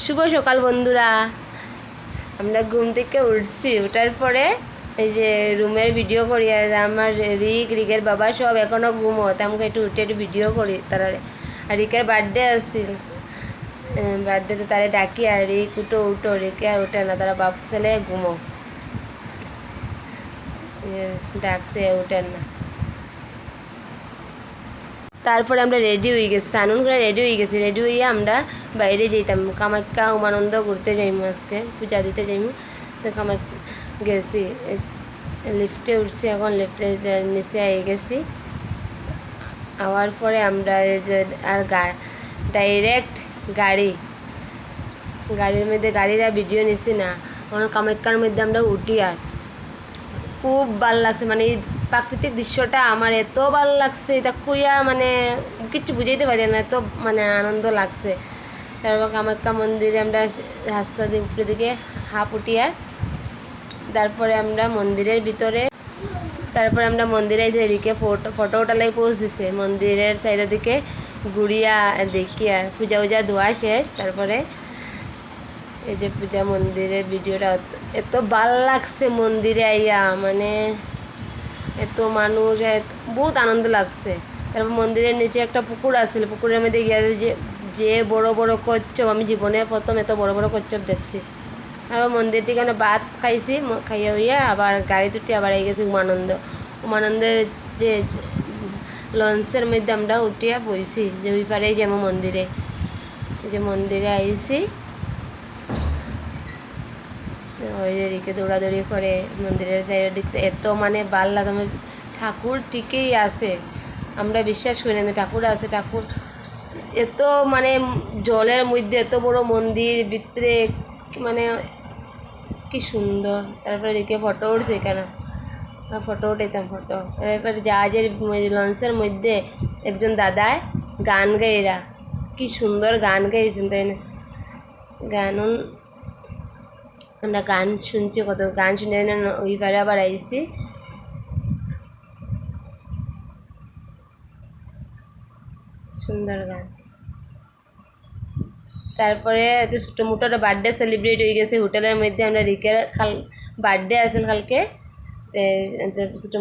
শুভ সকাল বন্ধুরা। আমরা ঘুম থেকে উঠছি, ওঠার পরে এই যে রুমের ভিডিও করি। আর আমার রিকের বাবা সব এখনও ঘুমোত, আমাকে একটু উঠে একটু ভিডিও করি তারা। আর রিকের বার্থডে আসছিল, বার্থডেতে তারা ডাকি আর রিক উঠো উঠো, রিকে আর উঠে না, তারা বাপ ছেলে ঘুমো ডাকছে, উঠেন না। তারপরে আমরা রেডি হয়ে গেছি, স্নান করে রেডি হয়ে গেছি। রেডি হইয়া আমরা বাইরে যেতাম, কামাখ্যা উমানন্দ ঘুরতে যাইমু, আজকে পূজা দিতে যাইমু। তো কামাখ্যা গেছি, লিফটে উঠছি, এখন লিফটে নিচে আই গেছি। আওয়ার পরে আমরা আর ডাইরেক্ট গাড়ির মধ্যে গাড়িরা ভিডিও নিছি না, এখন কামাখ্যার মধ্যে আমরা উঠি। আর খুব ভাল লাগছে, মানে এই প্রাকৃতিক দৃশ্যটা আমার এত ভাল লাগছে, এটা খুইয়া মানে কিছু বুঝাইতে পারি না, এত মানে আনন্দ লাগছে। তারপর কামাখ্যা মন্দিরে আমরা রাস্তা উপরে দিকে হাফ উঠিয়া, তারপরে আমরা মন্দিরের ভিতরে, তারপরে আমরা মন্দিরে যে এদিকে ফটো ওটালাই পোজ দিছে, মন্দিরের সাইডের দিকে ঘুরিয়া দেখি। আর পূজা উজা ধোয়া শেষ, তারপরে এই যে পূজা মন্দিরের ভিডিওটা এত ভাল লাগছে। মন্দিরে আইয়া মানে এত মানুষ, বহুত আনন্দ লাগছে। তারপর মন্দিরের নিচে একটা পুকুর আছিল, পুকুরের মধ্যে গিয়ে যে বড় বড় কচ্ছপ, আমি জীবনে প্রথম এত বড় বড় কচ্ছপ দেখছি। আবার মন্দির থেকে আমরা ভাত খাইছি, খাইয়া হইয়া আবার গাড়ি দুটি আবার এই গেছি উমানন্দের যে লঞ্চের মধ্যে আমরা উঠিয়া বইছি, যে ওই পারেই যাবো মন্দিরে। যে মন্দিরে আইছি, ওই দিকে দৌড়াদৌড়ি করে মন্দিরের সাইডের দিকে এত মানে ভাল লাগে। আমার ঠাকুর ঠিকই আছে, আমরা বিশ্বাস করি না ঠাকুর আছে। ঠাকুর এত মানে জলের মধ্যে এত বড় মন্দির ভিতরে, মানে কি সুন্দর। তারপরে দিকে ফটো উঠছে, কেন ফটো উঠাইতাম ফটো। এরপরে জাহাজের লঞ্চের মধ্যে একজন দাদায় গান গাইরা, কি সুন্দর গান গাইছেন, তাই না? আমরা গান শুনছি, কত গান শুনে ওই পারে আবার আইসি। সুন্দর গান। তারপরে ছোটো মোটো একটা বার্থডে সেলিব্রেট হয়ে গেছে হোটেলের মধ্যে। আমরা রিকের বার্থডে আছেন কালকে, ছোটো